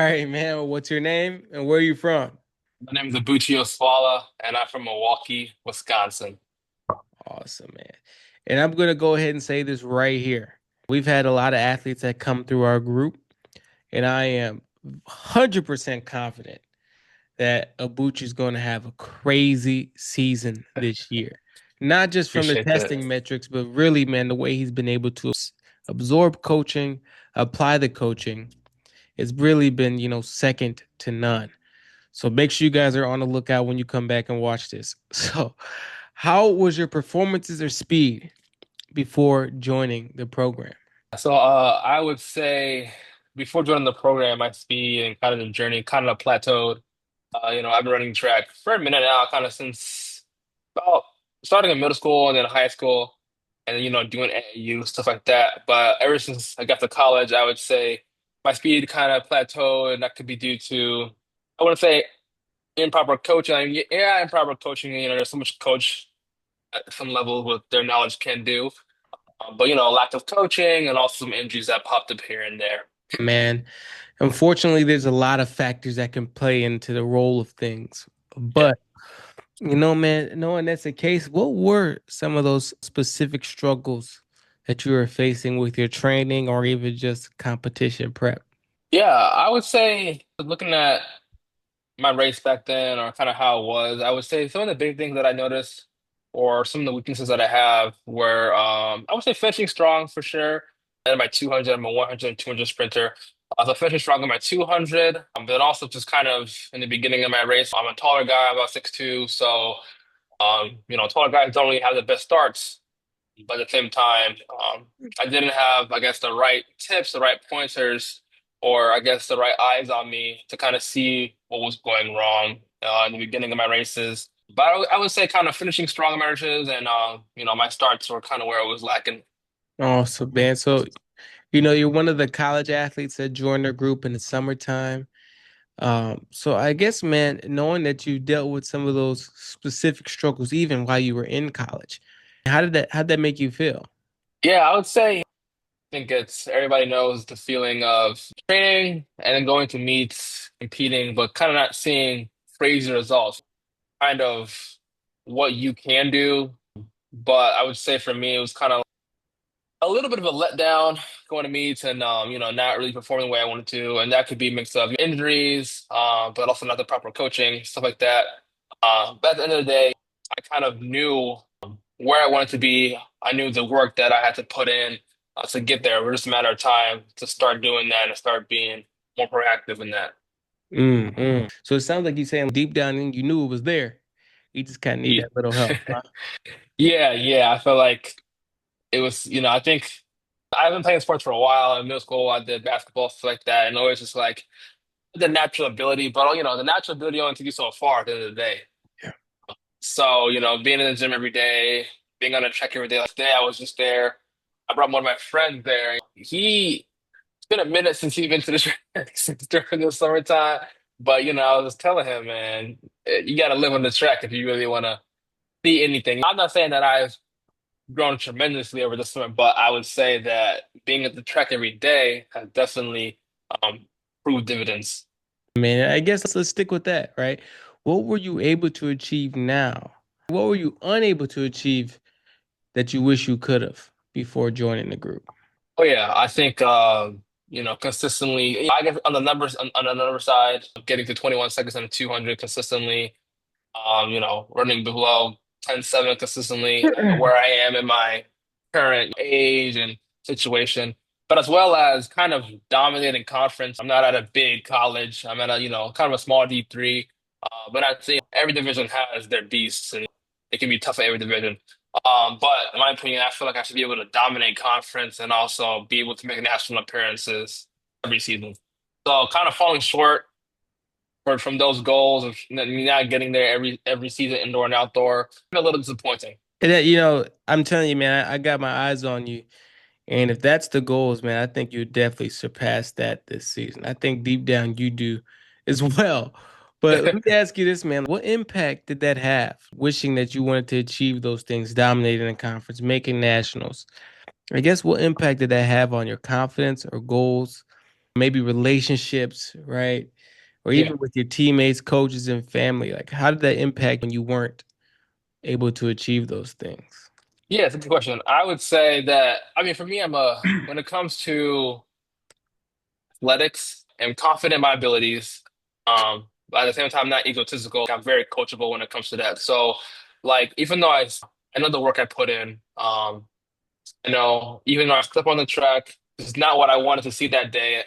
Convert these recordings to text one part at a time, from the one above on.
right, man. Well, what's your name and where are you from? My name is Abuchi Oswala, and I'm from Milwaukee, Wisconsin. Awesome, man. And I'm gonna go ahead and say this right here. We've had a lot of athletes that come through our group, and I am 100% confident that Abuchi is going to have a crazy season this year. Not just from the Appreciate that. testing metrics, but really, man, the way he's been able to absorb coaching, apply the coaching, it's really been, second to none. So make sure you guys are on the lookout when you come back and watch this. So, how was your performances or speed before joining the program? I would say before joining the program, my speed and kind of the journey kind of plateaued. I've been running track for a minute now, kind of since about starting in middle school and then high school, and doing AAU stuff like that. But ever since I got to college, I would say my speed kind of plateaued, and that could be due to I wouldn't say improper coaching. I mean, yeah, improper coaching. There's so much coach at some level with their knowledge can do. But lack of coaching and also some injuries that popped up here and there. Man, unfortunately, there's a lot of factors that can play into the role of things. Yeah. But, man, knowing that's the case, what were some of those specific struggles that you were facing with your training or even just competition prep? Yeah, I would say looking at my race back then or kind of how it was, I would say some of the big things that I noticed or some of the weaknesses that I have were I would say finishing strong for sure. And my 200, I'm a 100 and 200 sprinter. So finishing strong in my 200, but also just kind of in the beginning of my race, I'm a taller guy, I'm about 6'2", so taller guys don't really have the best starts. But at the same time, I didn't have, I guess, the right tips, the right pointers, or I guess the right eyes on me to kind of see what was going wrong in the beginning of my races. But I would say kind of finishing strong in my races and, my starts were kind of where I was lacking. Awesome, man. So, you're one of the college athletes that joined our group in the summertime. So I guess, man, knowing that you dealt with some of those specific struggles even while you were in college, how'd that make you feel? Yeah, I would say, I think it's everybody knows the feeling of training and then going to meets, competing, but kind of not seeing crazy results. Kind of what you can do. But I would say for me, it was kind of a little bit of a letdown going to meets and not really performing the way I wanted to, and that could be mixed up injuries, but also not the proper coaching, stuff like that. But at the end of the day, I kind of knew where I wanted to be. I knew the work that I had to put in to get there. It was just a matter of time to start doing that and start being more proactive in that. So it sounds like you're saying deep down in you knew it was there. You just kind of need Yeah, that little help, huh? yeah. I felt like it was, I think I've been playing sports for a while. In middle school, I did basketball, stuff like that, and always just like the natural ability. But the natural ability only takes you so far at the end of the day. Yeah. So, being in the gym every day, being on a track every day. Like today, I was just there. I brought one of my friends there. It's been a minute since he's been to the track since during the summertime. But I was telling him, man, you got to live on the track if you really want to see anything. I'm not saying that I've grown tremendously over the summer, but I would say that being at the track every day has definitely um, proved dividends. Man, I guess let's stick with that, right? What were you able to achieve now? What were you unable to achieve that you wish you could have before joining the group? Oh yeah, I think consistently. I guess on the numbers on the number side, getting to 21 seconds on a 200 consistently. Running below 10.7 consistently, where I am in my current age and situation. But as well as kind of dominating conference. I'm not at a big college. I'm at a kind of a small D3. But I'd say every division has their beasts, and it can be tough at every division. But in my opinion, I feel like I should be able to dominate conference and also be able to make national appearances every season. So kind of falling short from those goals of not getting there every season, indoor and outdoor, a little disappointing. And that, I'm telling you, man, I got my eyes on you. And if that's the goals, man, I think you definitely surpass that this season. I think deep down you do as well. But let me ask you this, man. What impact did that have? Wishing that you wanted to achieve those things, dominating the conference, making nationals. I guess what impact did that have on your confidence or goals? maybe relationships, right? Or Yeah. even with your teammates, coaches, and family? Like, how did that impact when you weren't able to achieve those things? Yeah, it's a good question. I would say that, I mean, for me, when it comes to athletics, I'm confident in my abilities. But at the same time, not egotistical. I'm very coachable when it comes to that. So, like, even though I know the work I put in, even though I slip on the track, it's not what I wanted to see that day.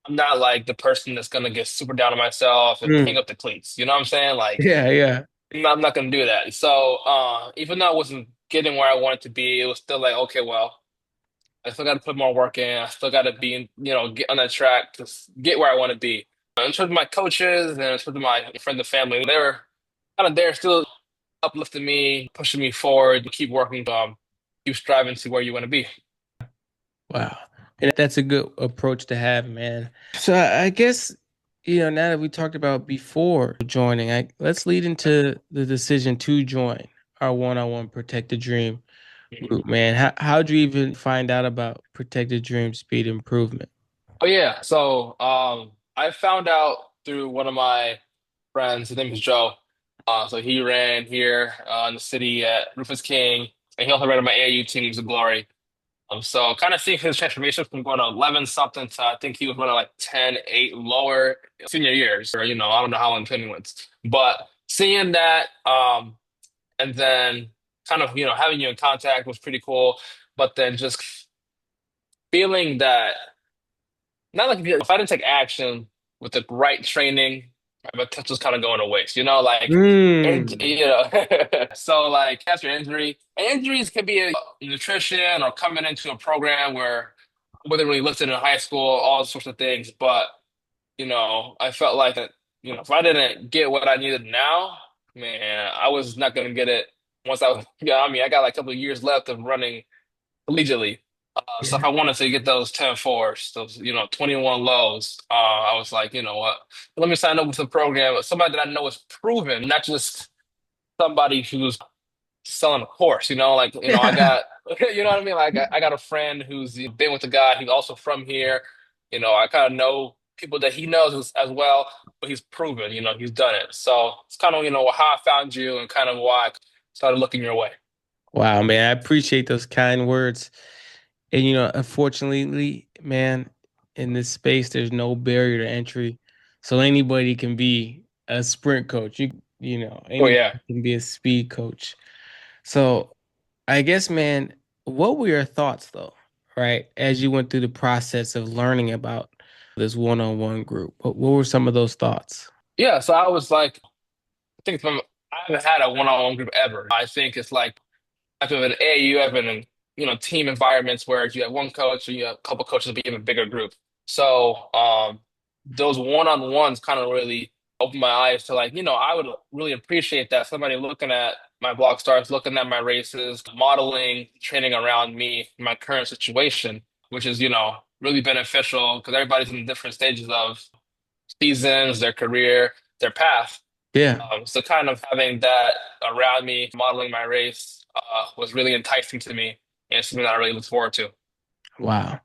I'm not like the person that's gonna get super down on myself and hang Mm. up the cleats. You know what I'm saying? Like, Yeah, yeah. I'm not gonna do that. So, even though I wasn't getting where I wanted to be, it was still like, okay, well, I still got to put more work in. I still got to be in, get on that track to get where I want to be. In terms of my coaches and in terms of my friends and family, they were kind of there, still uplifting me, pushing me forward, keep working, keep striving to where you want to be. Wow. And that's a good approach to have, man. So I guess, now that we talked about before joining, let's lead into the decision to join our one-on-one Protect the Dream Mhm. group, man. How'd you even find out about Protect the Dream Speed Improvement? Oh yeah, so I found out through one of my friends. His name is Joe. So he ran here in the city at Rufus King, and he also ran on my AAU team. He was a glory. So kind of seeing his transformation from going to 11 something to I think he was running like 10-8 lower senior years, or I don't know how long training went. But seeing that, and then kind of having you in contact was pretty cool. But then just feeling that not like if I didn't take action with the right training, my potential's kind of going to waste. And Mm. so like after injury, and injuries can be a nutrition or coming into a program where I wasn't really listed in high school, all sorts of things. But I felt like that, if I didn't get what I needed now, man, I was not gonna get it once I was. Yeah, I mean, I got like a couple of years left of running collegiately. So if Yeah. I wanted to get those 10 fours, those 21 lows, I was like, you know what? Let me sign up with a program with somebody that I know is proven, not just somebody who's selling a course. I got, you know what I mean? Like I got a friend who's been with the guy. He's also from here. I kind of know people that he knows as well, but he's proven. He's done it. So it's kind of how I found you and kind of why I started looking your way. Wow, man. I appreciate those kind words. And unfortunately, man, in this space, there's no barrier to entry. So anybody can be a sprint coach. Oh Anybody yeah. can be a speed coach. So I guess, man, what were your thoughts though, right? As you went through the process of learning about this one-on-one group, what were some of those thoughts? Yeah. So I was like, I haven't had a one-on-one group ever. I think it's like I've been in AAU, I've been in team environments where you have one coach or you have a couple coaches, but you have a bigger group. So those one-on-ones kind of really opened my eyes to like I would really appreciate that somebody looking at my block stars, looking at my races, modeling training around me, my current situation, which is really beneficial because everybody's in different stages of seasons, their career, their path. Yeah. So kind of having that around me, modeling my race, was really enticing to me and something that I really look forward to. Wow.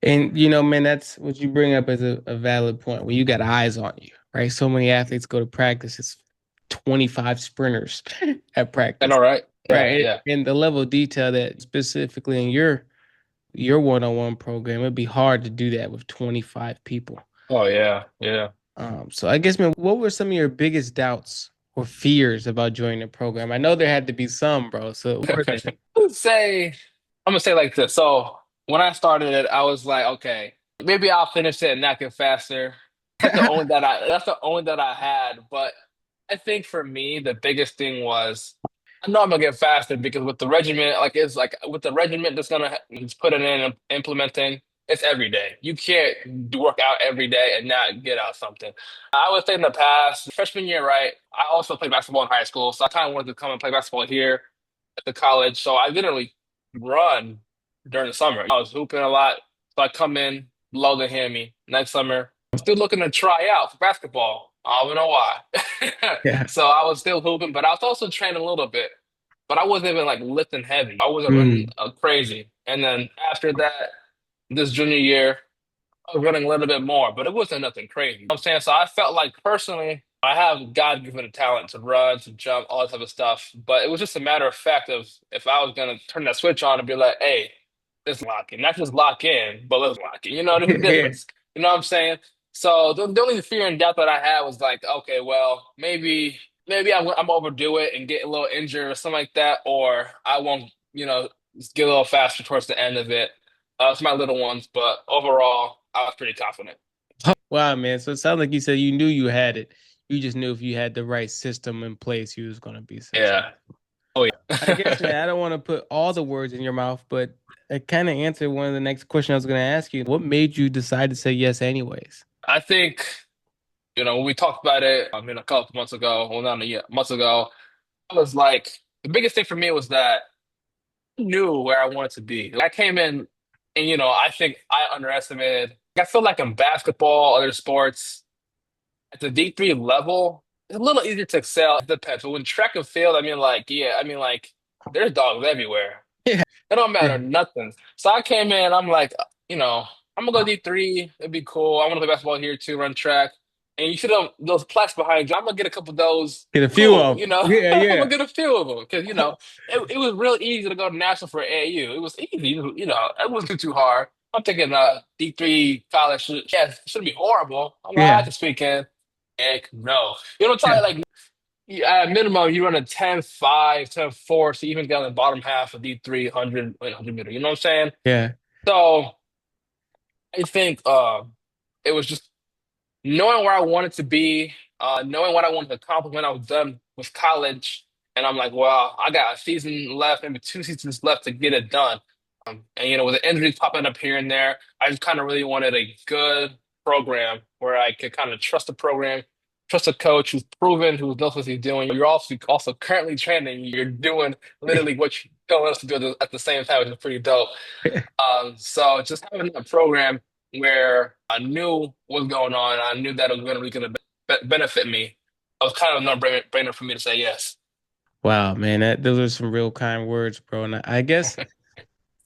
And man, that's what you bring up as a valid point. When you got eyes on you, right? So many athletes go to practice. It's 25 sprinters at I practice, know, right? Yeah, right? yeah. And the level of detail that specifically in your one-on-one program, it'd be hard to do that with 25 people. Oh, yeah, yeah. So I guess, man, what were some of your biggest doubts or fears about joining the program? I know there had to be some, bro. So what were they? I would say, I'm gonna say like this. So when I started it, I was like, okay, maybe I'll finish it and knock it faster. That's the only that I had. But I think for me, the biggest thing was I know I'm gonna get faster because with the regiment, like it's like with the regiment that's he's putting in and implementing, it's every day. You can't work out every day and not get out something. I would say in the past, freshman year, right? I also played basketball in high school, so I kind of wanted to come and play basketball here at the college. So I didn't really run during the summer. I was hooping a lot, so I come in below the hammy. Next summer, still looking to try out for basketball. I don't know why. Yeah. So I was still hooping, but I was also training a little bit. But I wasn't even like lifting heavy. I wasn't running Mm, crazy. And then after that, this junior year, I was running a little bit more, but it wasn't nothing crazy. You know what I'm saying? So I felt like personally, I have God-given talent to run, to jump, all that type of stuff. But it was just a matter of fact of if I was gonna turn that switch on and be like, hey, let's lock in. Not just lock in, but let's lock in. You know, there's a Yeah. difference. You know what I'm saying? So the only fear and doubt that I had was like, okay, well, maybe I'm overdo it and get a little injured or something like that, or I won't, just get a little faster towards the end of it. It's my little ones, but overall, I was pretty confident. Wow, man. So it sounds like you said you knew you had it. You just knew if you had the right system in place, you was going to be successful. Yeah. Oh I guess, yeah. man, I don't want to put all the words in your mouth, but it kind of answered one of the next questions I was going to ask you. What made you decide to say yes anyways? I think, when we talked about it, a couple months ago, well, not a year, months ago, I was like, the biggest thing for me was that I knew where I wanted to be. I came in and, I think I underestimated. I feel like in basketball, other sports, at the D3 level, it's a little easier to excel. It depends. But when track and field, yeah, there's dogs everywhere. Yeah. It don't matter Yeah. nothing. So I came in, I'm like, I'm gonna go D3. It'd be cool. I want to play basketball here too, run track. And you should have those plaques behind you. I'm gonna get a couple of those. Get a few Cool, of them. Yeah, I'm gonna yeah. get a few of them because it was real easy to go to national for AAU. It was easy, it wasn't too hard. I'm thinking D3 college shouldn't be horrible. I'm like, Yeah. this weekend. Heck no. You know what I'm Yeah. talking like at minimum, you run a 10-5, 10-4, so even down the bottom half of D3 100 meter. You know what I'm saying? Yeah. So I think it was just knowing where I wanted to be, knowing what I wanted to accomplish when I was done with college. And I'm like, well, I got a season left, maybe 2 seasons left to get it done. And with the injuries popping up here and there, I just kind of really wanted a good program where I could kind of trust the program, trust a coach who's proven, who knows what he's doing. You're also currently training. You're doing literally what you telling us to do at the same time, which is pretty dope. So just having a program where I knew what was going on, I knew that it was really going to benefit me. It was kind of a no-brainer for me to say yes. Wow, man, those are some real kind words, bro. And I guess,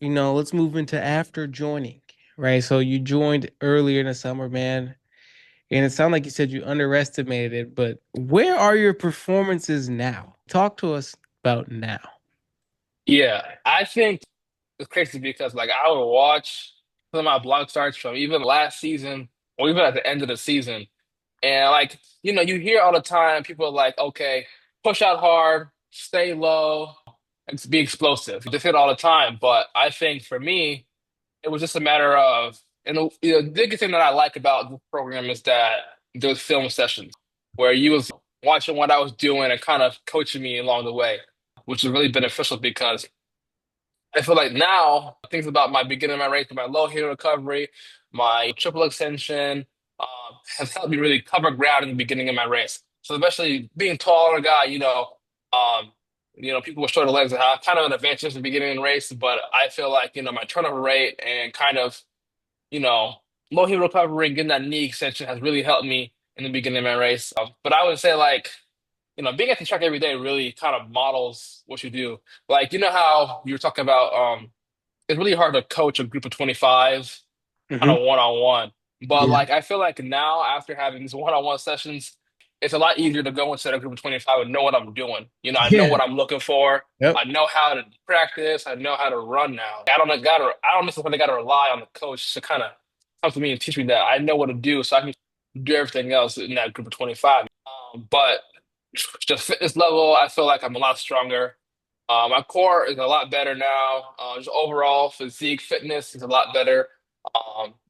let's move into after joining, right? So you joined earlier in the summer, man, and it sounded like you said you underestimated it, but where are your performances now? Talk to us about now. Yeah, I think it's crazy because like I would watch some of my blog starts from even last season or even at the end of the season, and like you hear all the time people are like, okay, push out hard, stay low, and be explosive. You just hear it all the time, but I think for me. It was just a matter of, and the biggest thing that I like about this program is that there's film sessions where you was watching what I was doing and kind of coaching me along the way, which is really beneficial because I feel like now things about my beginning of my race, my low heel recovery, my triple extension, has helped me really cover ground in the beginning of my race. So especially being taller guy, um, people with shorter legs have kind of an advantage in the beginning of the race, but I feel like, my turnover rate and kind of, you know, low heel recovery and getting that knee extension has really helped me in the beginning of my race. But I would say like being at the track every day really kind of models what you do. Like, you know how you were talking about, it's really hard to coach a group of 25 kind Hmm. of one-on-one. But Yeah. like, I feel like now after having these one-on-one sessions, it's a lot easier to go into a group of 25 and know what I'm doing. I know Yeah. what I'm looking for. Yep. I know how to practice. I know how to run now. I don't necessarily gotta rely on the coach to kind of come to me and teach me that. I know what to do, so I can do everything else in that group of 25. But just fitness level, I feel like I'm a lot stronger. My core is a lot better now. Just overall physique fitness is a lot better.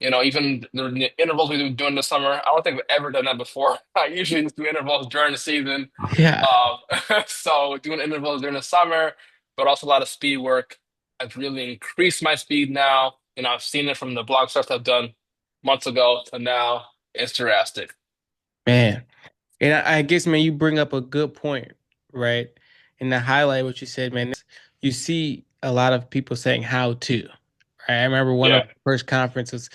Even the intervals we've been doing this summer, I don't think we've ever done that before. I usually just do intervals during the season. Yeah. So doing intervals during the summer, but also a lot of speed work. I've really increased my speed now. I've seen it from the blog stuff I've done months ago to now. It's drastic. Man. And I guess, man, you bring up a good point, right? And to highlight what you said, man, you see a lot of people saying how to, right? I remember one of Yeah, the first conferences,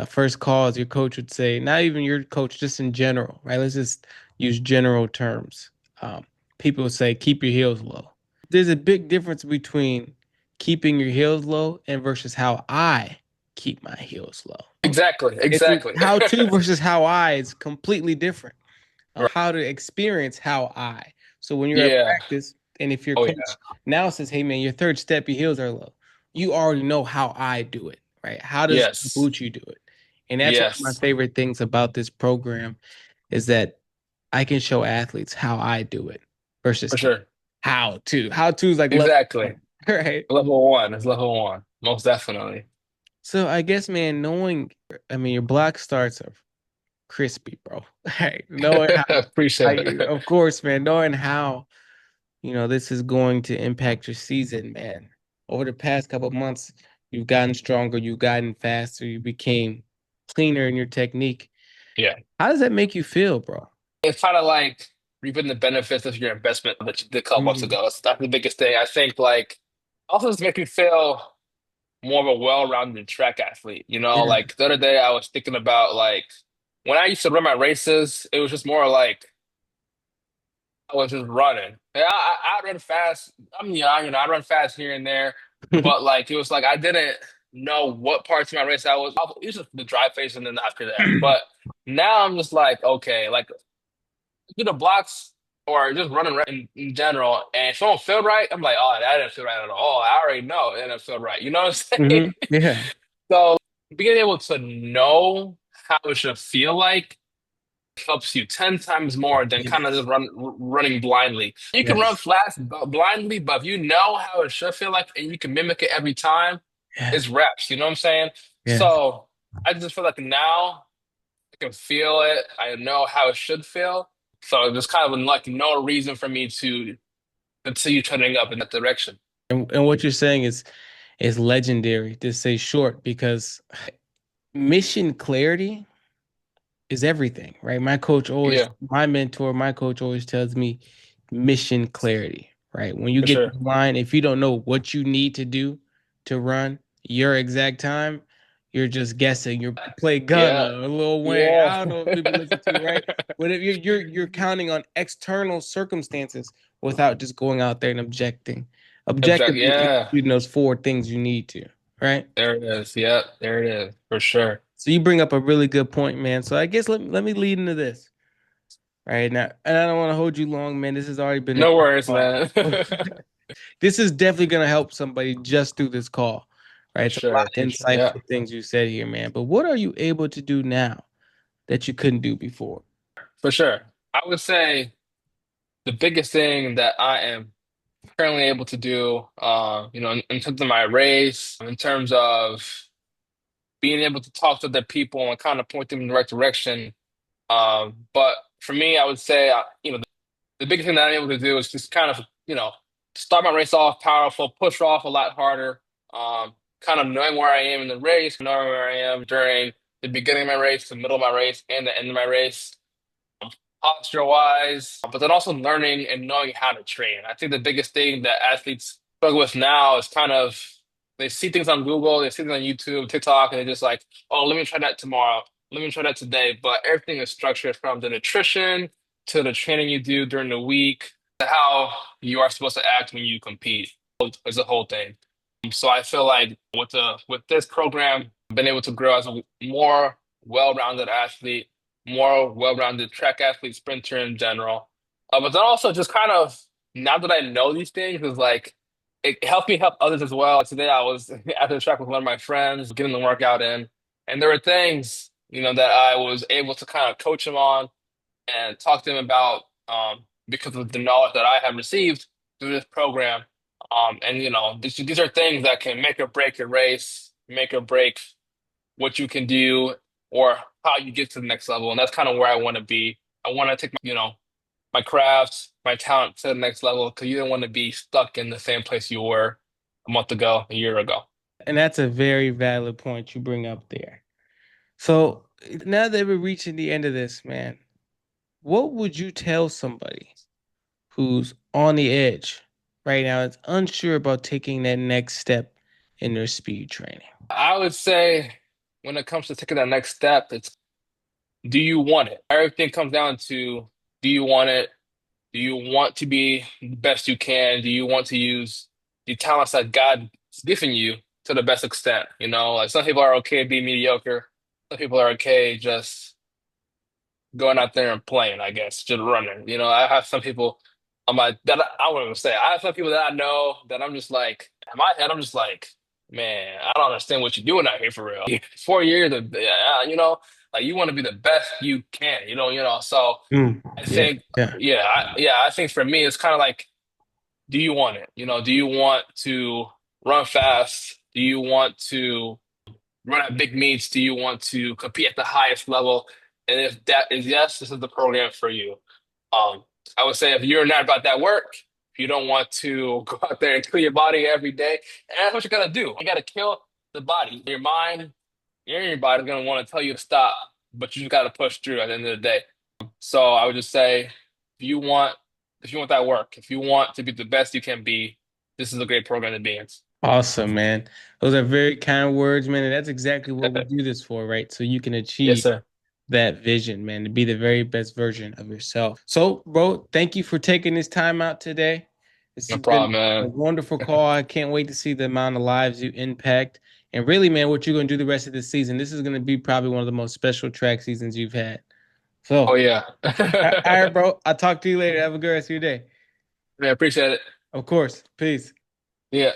first calls, your coach would say, not even your coach, just in general, right? Let's just use general terms. Um, People would say, keep your heels low. There's a big difference between keeping your heels low and versus how I keep my heels low. Exactly, It's exactly. how to versus how I is completely different. Right. How to experience how I. So when you're at Yeah. practice, and if your Oh yeah. coach now says, "Hey man, your third step, your heels are low," you already know how I do it, right? How does Yes. Bucci do it? And that's one of my Yes. favorite things about this program is that I can show athletes how I do it versus For sure. how to. How to is like level Exactly. one, right? Level one is level one. Most definitely. So I guess, man, knowing, I mean, your block starts are crispy, bro. Right? Knowing how Appreciate you, it. of course, man, knowing how, this is going to impact your season, man. Over the past couple of months, you've gotten stronger, you've gotten faster, you became cleaner in your technique. Yeah. How does that make you feel, bro? It's kind of like reaping the benefits of your investment that you did a couple months Mhm. ago. That's the biggest thing. I think like also just make me feel more of a well-rounded track athlete. You know, Yeah. like the other day I was thinking about like when I used to run my races, it was just more like I was just running. I run fast. I mean, I run fast here and there, but like it was like I didn't know what parts of my race I was. It was just the dry face and then after that. But now I'm just like, okay, like do the blocks or just running right in general, and if it don't feel right, I'm like, oh, that didn't feel right at all. I already know it didn't feel right. You know what I'm saying? Yeah. So being able to know how it should feel like helps you 10 times more than kind of Yes. just running blindly. You can run Yes. fast blindly, but if you know how it should feel like and you can mimic it every time, Yeah. it's reps. You know what I'm saying? Yes. So I just feel like now I can feel it. I know how it should feel. So there's kind of like no reason for me to continue turning up in that direction. And what you're saying is legendary to say short because mission clarity is everything, right? Yeah, My mentor, my coach always tells me mission clarity, right? When you for get sure. to the line, if you don't know what you need to do to run your exact time, you're just guessing. You're play Yeah, Gunna or Lil Wayne. yeah. I don't know if people listen to, right? But if you're counting on external circumstances without just going out there and Object. objectively Yeah, executing those four things you need to, right? there it is. Yep, there it is for sure. So you bring up a really good point, man. So I guess let me lead into this. Right now, and I don't want to hold you long, man. This has already been a No great worries, call. man. This is definitely going to help somebody just through this call. Right? For It's a lot sure, of for sure. Yeah, insightful things you said here, man. But what are you able to do now that you couldn't do before? for sure. I would say the biggest thing that I am currently able to do, in terms of my race, in terms of being able to talk to the people and kind of point them in the right direction. But for me, I would say, the biggest thing that I'm able to do is just kind of, start my race off powerful, push off a lot harder, kind of knowing where I am in the race, knowing where I am during the beginning of my race, the middle of my race, and the end of my race, posture wise, but then also learning and knowing how to train. I think the biggest thing that athletes struggle with now is kind of they see things on Google, they see things on YouTube, TikTok, and they're just like, oh, let me try that tomorrow. Let me try that today. But everything is structured from the nutrition to the training you do during the week to how you are supposed to act when you compete. It's a whole thing. So I feel like with this program, I've been able to grow as a more well-rounded athlete, more well-rounded track athlete, sprinter in general. But then also just kind of now that I know these things, is like it helped me help others as well. Today I was at the track with one of my friends, getting the workout in, and there were things, that I was able to kind of coach him on and talk to him about because of the knowledge that I have received through this program. And these are things that can make or break your race, make or break what you can do or how you get to the next level. And that's kind of where I want to be. I want to take my craft, my talent to the next level because you don't want to be stuck in the same place you were a month ago, a year ago. And that's a very valid point you bring up there. So now that we're reaching the end of this, man, what would you tell somebody who's on the edge right now, is unsure about taking that next step in their speed training? I would say when it comes to taking that next step, it's do you want it? Everything comes down to do you want it? Do you want to be the best you can? Do you want to use the talents that God's given you to the best extent? Like some people are okay being mediocre. some people are okay just going out there and playing, I guess, just running. I have some people on my that I wouldn't even say. I have some people that I know that I'm just like, in my head, I'm just like, man, I don't understand what you're doing out here for real. 4 years of, like you want to be the best you can, So I Yeah, think, yeah. I think for me, it's kind of like, do you want it? Do you want to run fast? Do you want to run at big meets? Do you want to compete at the highest level? And if that is yes, this is the program for you. Um, I would say if you're not about that work, if you don't want to go out there and kill your body every day, and that's what you gotta do. You gotta kill the body. Your mind, your body is gonna want to tell you to stop, but you just gotta push through at the end of the day. So I would just say, if you want, if you want that work, if you want to be the best you can be, this is a great program to be in. Awesome, man. Those are very kind words, man. And that's exactly what we do this for, right? So you can Yes, achieve sir. that vision, man, to be the very best version of yourself. So, bro, thank you for taking this time out today. This No has been problem, a man. wonderful call. I can't wait to see the amount of lives you impact. And really, man, what you're going to do the rest of the season. This is going to be probably one of the most special track seasons you've had. Oh So, yeah. all right, bro. I'll talk to you later. Have a good rest of your day. Man, appreciate it. Of course. Peace. Yeah.